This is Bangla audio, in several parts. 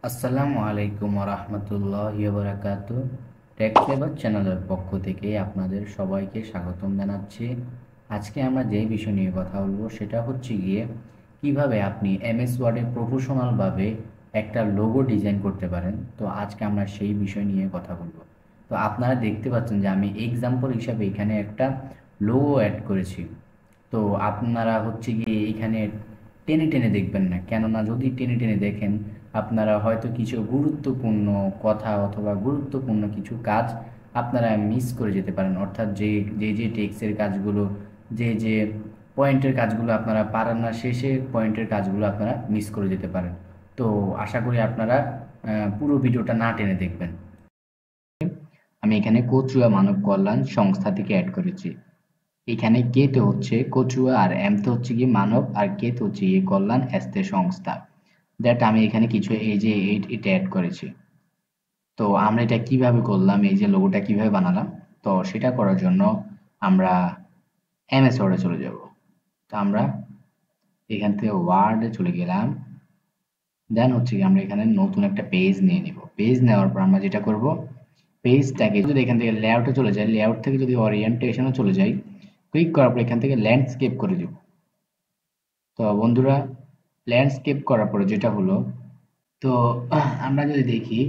আসসালামু আলাইকুম রহমতুল্লাহি ওয়া বারাকাতুহু। টেক ফ্লেভার চ্যানেলের পক্ষ থেকে আপনাদের সবাইকে স্বাগতম জানাচ্ছি। আজকে আমরা যে বিষয় নিয়ে কথা বলবো সেটা হচ্ছে গিয়ে কিভাবে আপনি এমএস ওয়ার্ডে প্রফেশনালভাবে একটা লোগো ডিজাইন করতে পারেন। তো আজকে আমরা সেই বিষয় নিয়ে কথা বলবো। তো আপনারা দেখতে পাচ্ছেন যে আমি এক্সাম্পল হিসাবে এখানে একটা লোগো অ্যাড করেছি। তো আপনারা হচ্ছে গিয়ে এখানে টেনে টেনে দেখবেন না, কেননা যদি টেনে টেনে দেখেন আপনারা হয়তো কিছু গুরুত্বপূর্ণ কথা অথবা গুরুত্বপূর্ণ কিছু কাজ আপনারা মিস করে যেতে পারেন। অর্থাৎ যে যে যে টেক্সের কাজগুলো, যে যে পয়েন্টের কাজগুলো আপনারা পারেন না, শেষের পয়েন্টের কাজগুলো আপনারা মিস করে যেতে পারেন। তো আশা করি আপনারা পুরো ভিডিওটা না টেনে দেখবেন। আমি এখানে কচুয়া মানব কল্যাণ সংস্থা থেকে অ্যাড করেছি। এখানে কে তে হচ্ছে কচুয়া, আর এম তে হচ্ছে গিয়ে মানব, আর কে তে হচ্ছে গিয়ে কল্যাণ, এস তে সংস্থা। দ্যাট আমি এখানে কিছু এই যে এটা অ্যাড করেছি। তো আমরা এটা কিভাবে করলাম, এই যে লোগোটা কিভাবে বানালাম, তো সেটা করার জন্য আমরা এমএস ওয়ার্ডে চলে যাব। তো আমরা এখান থেকে ওয়ার্ডে চলে গেলাম। দেন হচ্ছে কি আমরা এখানে নতুন একটা পেজ নিয়ে নিব। পেজ নেওয়ার পর আমরা যেটা করব, পেজটাকে যদি এখান থেকে লেআউটে চলে যায়, লেআউট থেকে যদি ওরিয়েন্টেশনে চলে যাই, ক্লিক করার পর এখান থেকে ল্যান্ডস্কেপ করে দিব। তো বন্ধুরা, ল্যান্ডস্কেপ করার পরে যেটা হলো, তো আমরা যদি দেখি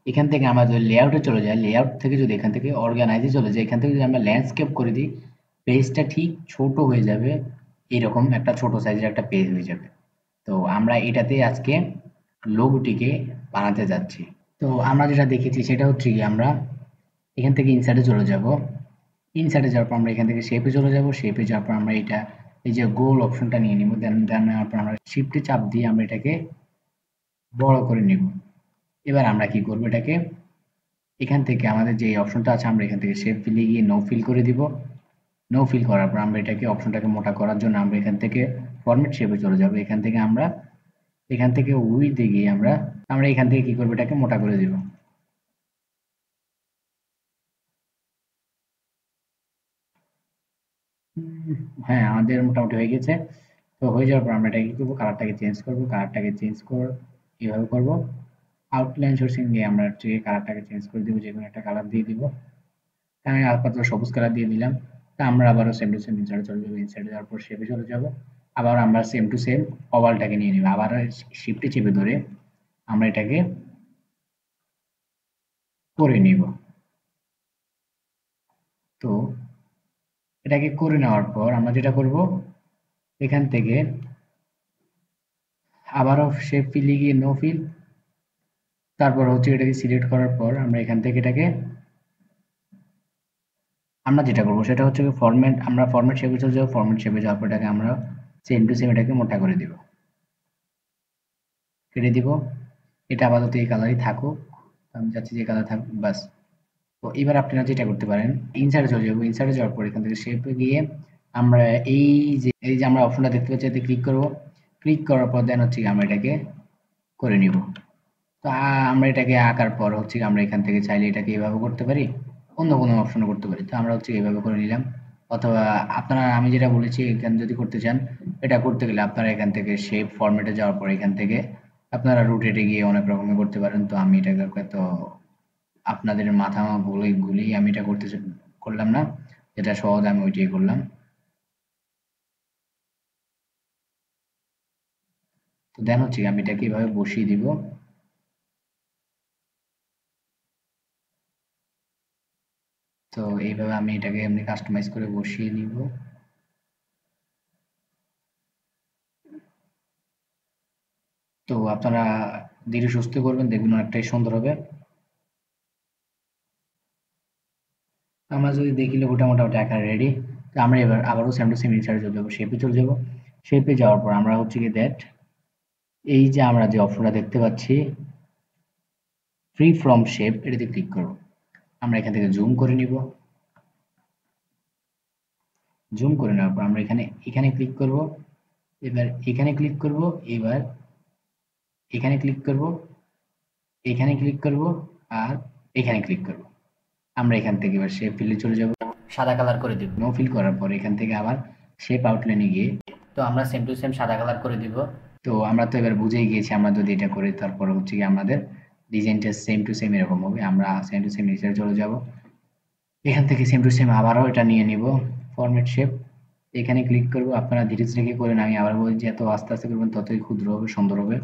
এখান থেকে আমরা যদি লেআউটে চলে যাই, লেআউট থেকে যদি এখান থেকে অর্গানাইজে চলে যাই, এখান থেকে যদি আমরা ল্যান্ডস্কেপ করে দিই, পেজটা ঠিক ছোট হয়ে যাবে। এরকম একটা ছোট সাইজের একটা পেজ হয়ে যাবে। তো আমরা এটাতে আজকে লোগোটিকে বানাতে যাচ্ছি। তো আমরা যেটা দেখেছি সেটা হচ্ছে কি, আমরা এখান থেকে ইনসার্টে চলে যাব। ইনসার্টে যাওয়ার পর আমরা এখান থেকে শেপে চলে যাব। শেপে যাওয়ার পর আমরা এটা এই যে গোল অপশনটা নিয়ে নিব। দেন দেন নেওয়ার পর আমরা শিফটে চাপ দিয়ে আমরা এটাকে বড় করে নিব। এবার আমরা কি করব, এটাকে এখান থেকে আমাদের যে অপশনটা আছে আমরা এখান থেকে শেপ ফিলে গিয়ে নো ফিল করে দিব। নো ফিল করার পর আমরা এটাকে অপশনটাকে মোটা করার জন্য আমরা এখান থেকে ফরম্যাট শেপে চলে যাব। এখান থেকে আমরা এখান থেকে উইথে গিয়ে আমরা আমরা এখান থেকে কি করব, এটাকে মোটা করে দিব। হ্যাঁ, আমাদের মোটামুটি হয়ে গেছে। তো হয়ে যাওয়ার পর আমরা এটাকে কি করবো, কালারটাকে চেঞ্জ করবো। কালারটাকে চেঞ্জ কর এইভাবে করবো। আউটলাইন সোর্সিং দিয়ে আমরা হচ্ছে কালারটাকে চেঞ্জ করে দিব, যে কোনো একটা কালার দিয়ে দিব। আমি আপাতত সবুজ কালার দিয়ে দিলাম। তা আমরা আবারও সেম টু সেম ইনসার্টে চলে যাবো। ইনসার্টে যাওয়ার পর শেপে চলে যাব। আবার আমরা সেম টু সেম ওভালটাকে নিয়ে নিব। আবার শিফটে চেপে ধরে আমরা এটাকে করে নিব। তো এটাকে করে নেওয়ার পর আমরা যেটা করব, এখান থেকে আবারও শেপ ফিলে গিয়ে নো ফিল, তারপর হচ্ছে এটাকে সিলেক্ট করার পর আমরা এখান থেকে এটাকে আমরা যেটা করবো সেটা হচ্ছে ফরম্যাট, আমরা ফরম্যাট শেপে চলে যাবো। ফরম্যাট শেপে যাওয়ার পর এটাকে আমরা সেম টু সেম এটাকে মোটা করে দিব, কেটে দিব। এটা আপাতত এই কালারই থাকুক। আমি চাচ্ছি যে কালার থাকুক, বাস। তো এবার আপনারা যেটা করতে পারেন, ইনসার্টে চলে যাবো। ইনসার্টে যাওয়ার পর এখান থেকে শেপে গিয়ে আমরা এই যে আমরা অপশনটা দেখতে পাচ্ছি এতে ক্লিক করব। ক্লিক করার পর দেন হচ্ছে আমরা এটাকে করে নিব। তো আমরা এটাকে আঁকার পর হচ্ছে আমরা এখান থেকে চাইলে এটাকে এভাবে করতে পারি, অন্য কোনো অপশনে করতে পারি। তো আমরা হচ্ছে এভাবে করে নিলাম। অথবা আপনারা, আমি যেটা বলেছি এখানে যদি করতে চান, এটা করতে গেলে আপনারা এখান থেকে শেপ ফরম্যাটে যাওয়ার পর এখান থেকে আপনারা রোটেটে গিয়ে অনেক রকমের করতে পারেন। তো আমি এটাকে তো আপনাদের মাথা গুলি আমি এটা করলাম না, যেটা সহজ আমি ওইটাই করলাম। তো দেন হচ্ছে আমি এটাকে এভাবে বসিয়ে দিব। তো এইভাবে আমি এটাকে এমনি কাস্টমাইজ করে বসিয়ে নিব। তো আপনারা ধীরে সুস্থে করবেন, দেখবেন অনেকটাই সুন্দর হবে। আমরা যদি দেখি লোগোটা মোটামুটি আকার রেডি। তো আমরা এবার আবারও সেম টু সেম ইনসার্টে চলে যাবো, শেপে চলে যাবো। শেপে যাওয়ার পর আমরা হচ্ছে কি দ্যাট এই যে আমরা যে অপশনটা দেখতে পাচ্ছি ফ্রি ফ্রম শেপ, এটাতে ক্লিক করব। আমরা এখান থেকে জুম করে নিব। জুম করে নেওয়ার পর আমরা এখানে এখানে ক্লিক করব। এবার এখানে ক্লিক করব। এবার এখানে ক্লিক করব। এখানে ক্লিক করব। আর এখানে ক্লিক করব। আমরা এখান থেকে এবার শেপ ফিলে চলে যাব, সাদা কালার করে দিব। নো ফিল করার পর এখান থেকে আবার শেপ আউটলাইনে গিয়ে তো আমরা সেম টু সেম সাদা কালার করে দিব। তো আমরা তো এবার বুঝেই গিয়েছি আমরা যদি এটা করি তারপরে হচ্ছে কি আমাদের ডিজাইনটা সেম টু সেম এরকম হবে। আমরা সেম টু সেম নিচে চলে যাব, এখান থেকে সেম টু সেম আবারও এটা নিয়ে নিব ফরম্যাট শেপ, এখানে ক্লিক করব। আপনারা ধীরে ধীরে করেন, আমি আবার বলছি যত আস্তে আস্তে করবেন ততই ক্ষুদ্র হবে, সুন্দর হবে।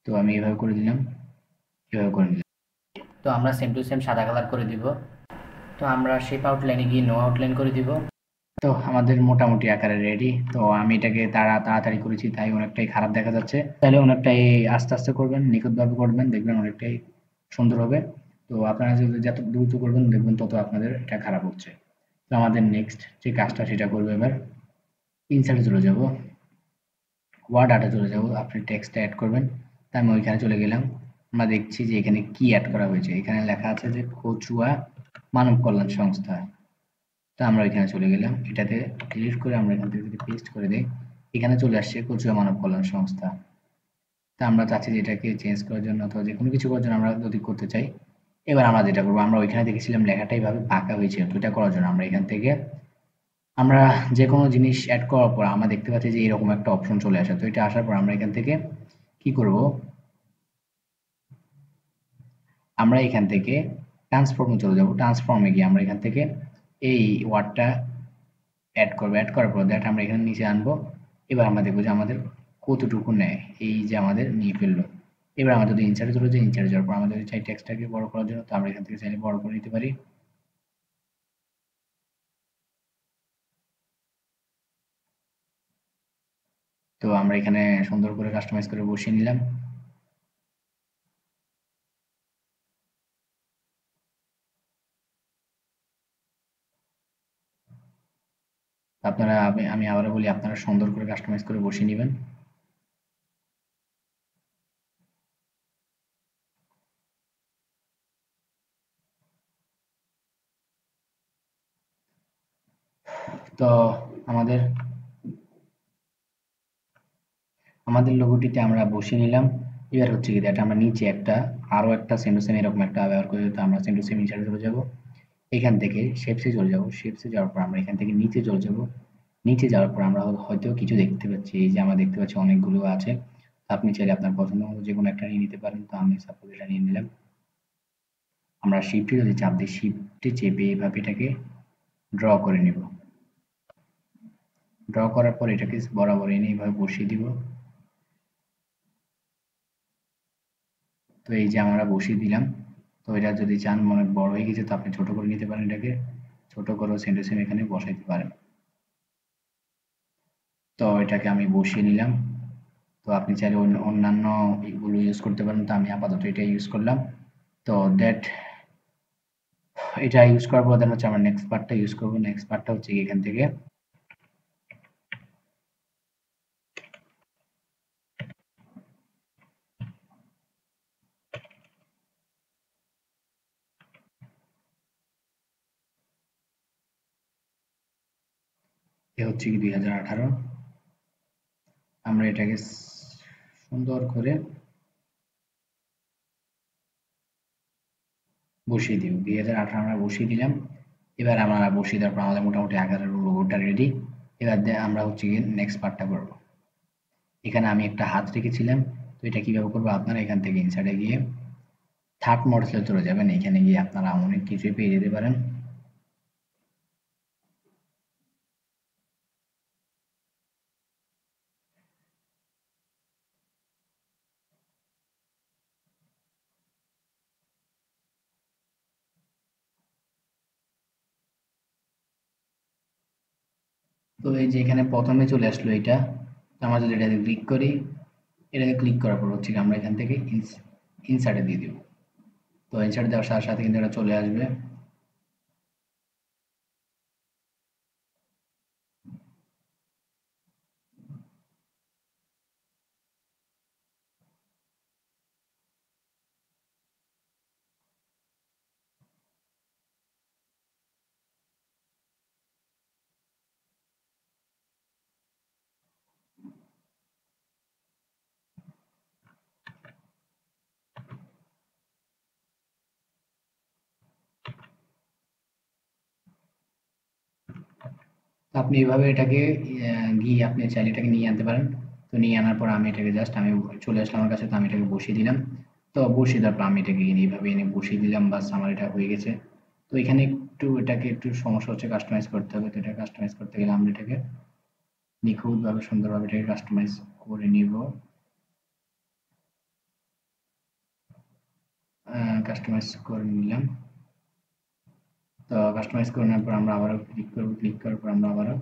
তো আমি এভাবে করে দিলাম, এভাবে করে দিলাম। তো আমরা সেম টু সেম সাদা কালার করে দিব। তো আমরা শেপ আউটলাইনে গিয়ে নো আউটলাইন করে দিব। তো আমাদের মোটামুটি আকারে রেডি। তো আমি এটাকে তাড়াতাড়ি করেছি তাই অনেকটাই খারাপ দেখা যাচ্ছে, তাহলে অনেকটাই আস্তে আস্তে করবেন, নিখুঁতভাবে করবেন, দেখবেন অনেকটাই সুন্দর হবে। তো আপনারা যদি যত দ্রুত করবেন দেখবেন তত আপনাদের এটা খারাপ হচ্ছে। তো আমাদের নেক্সট যে কাজটা সেটা করবো এবার, ইনসার্টে চলে যাব, ওয়ার্ড আর্টে চলে যাব, আপনি টেক্সটটা অ্যাড করবেন। তা আমি ওইখানে চলে গেলাম। আমরা দেখছি যে এখানে কি অ্যাড করা হয়েছে, এখানে লেখা আছে যে কচুয়া মানব কল্যাণ সংস্থা। তো আমরা এখানে চলে গেলাম, এটাতে ডিলিট করে আমরা এখান থেকে যদি পেস্ট করে দেই, এখানে চলে আসছে কচুয়া মানব কল্যাণ সংস্থা। তা আমরা চাচ্ছি যে এটাকে চেঞ্জ করার জন্য অথবা যে কোনো কিছু করার জন্য আমরা যদি করতে চাই, এবার আমরা যেটা করবো, আমরা ওইখানে দেখেছিলাম লেখাটা এইভাবে বাঁকা হয়েছে, তো এটা করার জন্য আমরা এখান থেকে আমরা যে কোনো জিনিস অ্যাড করার পর আমরা দেখতে পাচ্ছি যে এরকম একটা অপশন চলে আসে। তো এটা আসার পর আমরা এখান থেকে কি করব, আমরা এখান থেকে ট্রান্সফর্মে চলে যাব। ট্রান্সফর্মে গিয়ে আমরা এখান থেকে এই ওয়ার্ডটা অ্যাড করবো, অ্যাড করার পর দ্যাট আমরা এখানে নিচে আনবো। এবার আমরা দেখবো যে আমাদের কতটুকু নেয়, এই যে আমাদের নিয়ে ফেললো। এবার আমরা যদি ইনসার্টে চলে যাই, ইনসার্টে যাওয়ার পর আমাদের চাই টেক্সটটাকে বড় করার জন্য, তো আমরা এখান থেকে চাইলে বড় করে নিতে পারি। তো আমরা এখানে সুন্দর করে কাস্টমাইজ করে বসিয়ে নিলাম। আপনারা আমি আবারও বলি, আপনারা সুন্দর করে কাস্টমাইজ করে বসিয়ে নেবেন। তো আমাদের আমাদের লোগোটিতে আমরা বসিয়ে নিলাম। এবার হচ্ছে কি এটা আমরা নিচে একটা আরো একটা সেম টু সেম এরকম একটা ব্যবহার করে, তো আমরা সেম টু সেম ইনসার্টে চলে যাব, এখান থেকে শেপসে চলে যাব, শেপসে যাওয়ার পর আমরা এখান থেকে নিচে চলে যাব। নিচে যাওয়ার পর আমরা হয়তো কিছু দেখতে পাচ্ছি, এই যে আমরা দেখতে পাচ্ছি অনেকগুলো আছে। আপনি চাইলে আপনার পছন্দ মতো যে কোনো একটা নিয়ে নিতে পারেন, তো আমি সাপোজ এটা নিয়ে নিলাম। আমরা শিফটে যদি চাপ দিই, শিফটে চেপে এভাবে এটাকে ড্র করে নিব। ড্র করার পর এটাকে বরাবর এনে এইভাবে বসিয়ে দিব। তো এই যে আমরা বসিয়ে দিলাম। তো এটা যদি চান অনেক বড় হয়ে গেছে, তো আপনি ছোট করে নিতে পারেন, এটাকে ছোট করে সেম টু সেম এখানে বসাইতে পারেন। তো এটাকে আমি বসিয়ে নিলাম। তো আপনি চাইলে অন্যান্য এগুলো ইউজ করতে পারেন, তো আমি আপাতত এটা ইউজ করলাম। তো দ্যাট এটা ইউজ করার পর হচ্ছে আমরা নেক্সট পার্টটা ইউজ করবো। নেক্সট পার্টটা হচ্ছে এখান থেকে এ হচ্ছে কি 2018, আমরা এটাকে সুন্দর করে বসিয়ে দিব। 2018 আমরা বসিয়ে দিলাম। এবার আমরা বসিয়ে দেওয়ার পর আমাদের মোটামুটি আকারের লোগোটা রেডি। এবার আমরা হচ্ছে গিয়ে নেক্সট পার্টটা করব। এখানে আমি একটা হাত রেখেছিলাম, তো এটা কিভাবে করবো, আপনারা এখান থেকে ইনসার্টে গিয়ে থার্ড মডেলে চলে যাবেন। এখানে গিয়ে আপনারা অনেক কিছুই পেয়ে যেতে পারেন। তো এই যে এখানে প্রথমে চলে আসলো এটা, তো আমরা যদি এটাতে ক্লিক করি, এটাতে ক্লিক করার পর হচ্ছে আমরা এখান থেকে ইনসার্টে দিয়ে দিব। তো ইনসার্ট দেওয়ার সাথে সাথে কিন্তু এটা চলে আসবে। তো আপনি এভাবে এটাকে গিয়ে আপনি চাইলে এটাকে নিয়ে আনতে পারেন। তো নিয়ে আনার পর আমি এটাকে জাস্ট আমি চলে আসলাম আমার কাছে, তো আমি এটাকে বসিয়ে দিলাম। তো বসিয়ে দেওয়ার পর আমি এটাকে এইভাবে এনে বসিয়ে দিলাম, বাস আমার এটা হয়ে গেছে। তো এখানে এটাকে একটু সমস্যা হচ্ছে, কাস্টমাইজ করতে হবে। তো এটা কাস্টমাইজ করতে গেলে আমরা এটাকে নিখুঁতভাবে সুন্দরভাবে এটাকে কাস্টমাইজ করে নিব। কাস্টমাইজ করে নিলাম। তো কাস্টমাইজ করে নেওয়ার পর আমরা আবারও ক্লিক করব, ক্লিক করার পর আমরা আবারও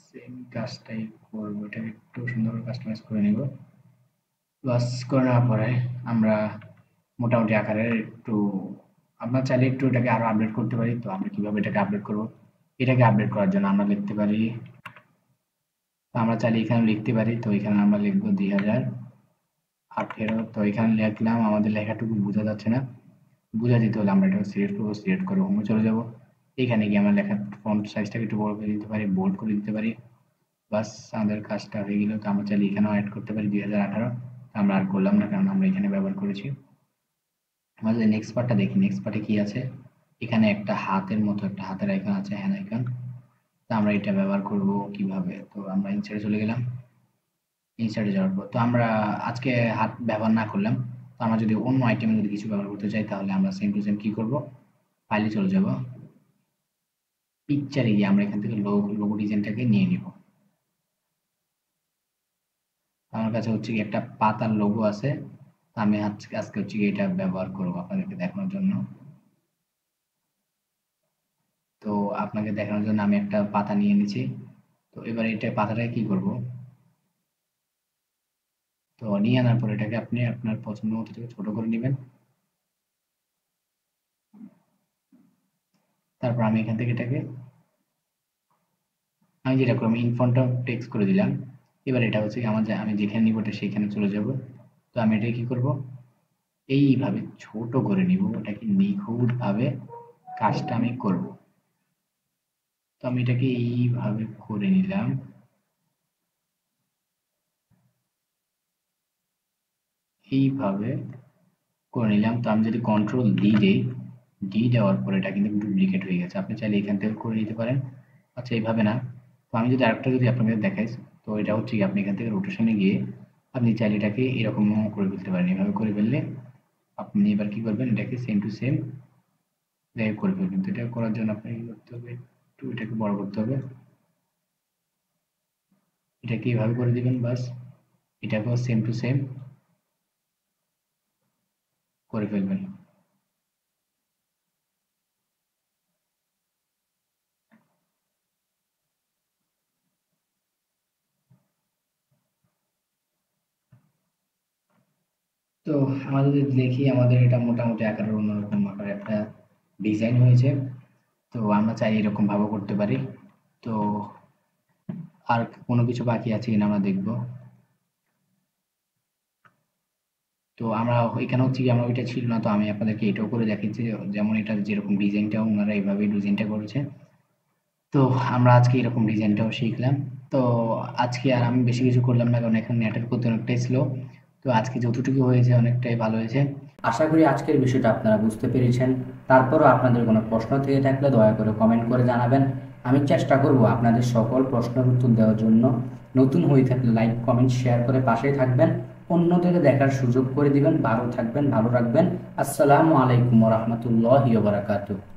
সেম কাজটাই করবো, এটাকে একটু সুন্দর কাস্টমাইজ করে নিব। প্লাস করে নেওয়ার পরে আমরা মোটামুটি আকারের একটু, আমরা চাইলে একটু এটাকে আরো আপডেট করতে পারি। তো আমরা কিভাবে এটাকে আপডেট করব, এটাকে আপডেট করার জন্য আমরা লিখতে পারি, তো আমরা চাইলে এখানে লিখতে পারি। তো এখানে আমরা লিখবো 2018। তো এখানে লিখলাম, আমাদের লেখাটুকু বোঝা যাচ্ছে না, বুঝা দিতে হলে আমরা এটা সিলেক্ট করবো, সিলেক্ট করে হোমে চলে যাব। এখানে গিয়ে আমরা লেখার ফন্ট সাইজটাকে একটু বড় করে দিতে পারি, বোল্ড করে দিতে পারি। বাস আমাদের কাজটা হয়ে গেল। তো আমরা চাইলে এখানেও অ্যাড করতে পারি 2018, আমরা আর করলাম না কারণ আমরা এখানে ব্যবহার করেছি। আমাদের নেক্সট পার্টটা দেখি, নেক্সট পার্টে কি আছে। এখানে একটা হাতের মতো একটা হাতের আইকন আছে, হ্যান্ড আইকন। তো আমরা এটা ব্যবহার করব কিভাবে, তো আমরা ইনসার্টে চলে গেলাম। ইনসার্টে যাওয়ার পর তো আমরা আজকে হাত ব্যবহার না করলাম, তো আমরা যদি অন্য আইটেমে যদি কিছু ব্যবহার করতে চাই তাহলে আমরা সেম টু সেম কি করব, ফাইলে চলে যাব, পিকচারে গিয়ে আমরা এখান থেকে লোগো ডিজাইনটাকে নিয়ে নিব। আমার কাছে হচ্ছে কি একটা পাতার লোগো আছে, তো আমি আজকে হচ্ছে কি এটা ব্যবহার করব আপনাদেরকে দেখানোর জন্য। তো আপনাকে দেখানোর জন্য আমি একটা পাতা নিয়ে নিয়েছি। তো এবার এটা পাতাটাকে কি করব, তো নিয়ে আনার পর এটাকে আপনি আপনার পছন্দ মতো ছোট করে নেবেন। তারপর আমি এখান থেকে এটাকে আমি যেটা করলাম ইনফন্ট অফ টেক্সট করে দিলাম। এবার এটা হচ্ছে আমার আমি যেখানে নিব ওটা সেখানে চলে যাব। তো আমি এটা কি করব, এইভাবে ছোট করে নিব, ওটাকে নিখুঁতভাবে কাজটা আমি করব। তো আমি এটাকে এইভাবে করে নিলাম, এইভাবে করে নিলাম। তো আমি যদি কন্ট্রোল ডি দেই, ডি দেওয়ার পরে এটা কিন্তু ডুপ্লিকেট হয়ে গেছে। আপনি চাইলে এখান থেকে করে নিতে পারেন। আচ্ছা এইভাবে না, তো আমি যদি আরেকটা যদি আপনাদের দেখাই, তো এটা হচ্ছে কি আপনি এখান থেকে রোটেশনে গিয়ে আপনি চাইলে এটাকে এরকম করে ফেলতে পারেন। এভাবে করে ফেললে আপনি এবার কি করবেন, এটাকে সেম টু সেম জায়গায় করে ফেলবেন। তো এটা করার জন্য আপনাকে কি করতে হবে, একটু এটাকে বড় করতে হবে, এটাকে এইভাবে করে দিবেন। বাস এটাকেও সেম টু সেম করে ফেলবেন। তো আমাদের যদি দেখি, আমাদের এটা মোটামুটি আকারের অন্যরকম আকারে একটা ডিজাইন হয়েছে। তো আমরা চাই এরকম ভাবে করতে পারি। তো আর কোনো কিছু বাকি আছে কিনা আমরা দেখব। তো আমরা এখানে হচ্ছে কি আমরা ওইটা ছিল না, তো আমি আপনাদেরকে এটাও করে দেখাচ্ছি, যেমন এটা যেরকম ডিজাইনটা ওনারা এইভাবে ডিজাইনটা করেছে। তো আমরা আজকে এরকম ডিজাইনটাও শিখলাম। তো আজকে আর আমি বেশি কিছু করলাম না কারণ এখন নেটের গতি অনেকটাই স্লো। তো আজকে যতটুকু হয়েছে অনেকটাই ভালো হয়েছে। আশা করি আজকের বিষয়টা আপনারা বুঝতে পেরেছেন। তারপরও আপনাদের কোনো প্রশ্ন থেকে থাকলে দয়া করে কমেন্ট করে জানাবেন। আমি চেষ্টা করব আপনাদের সকল প্রশ্নের উত্তর দেওয়ার জন্য। নতুন হয়ে থাকলে লাইক কমেন্ট শেয়ার করে পাশেই থাকবেন, অন্যদের দেখার সুযোগ করে দিবেন। ভালো থাকবেন, ভালো রাখবেন। আসসালামু আলাইকুম ওয়া রাহমাতুল্লাহি ওয়া বারাকাতুহু।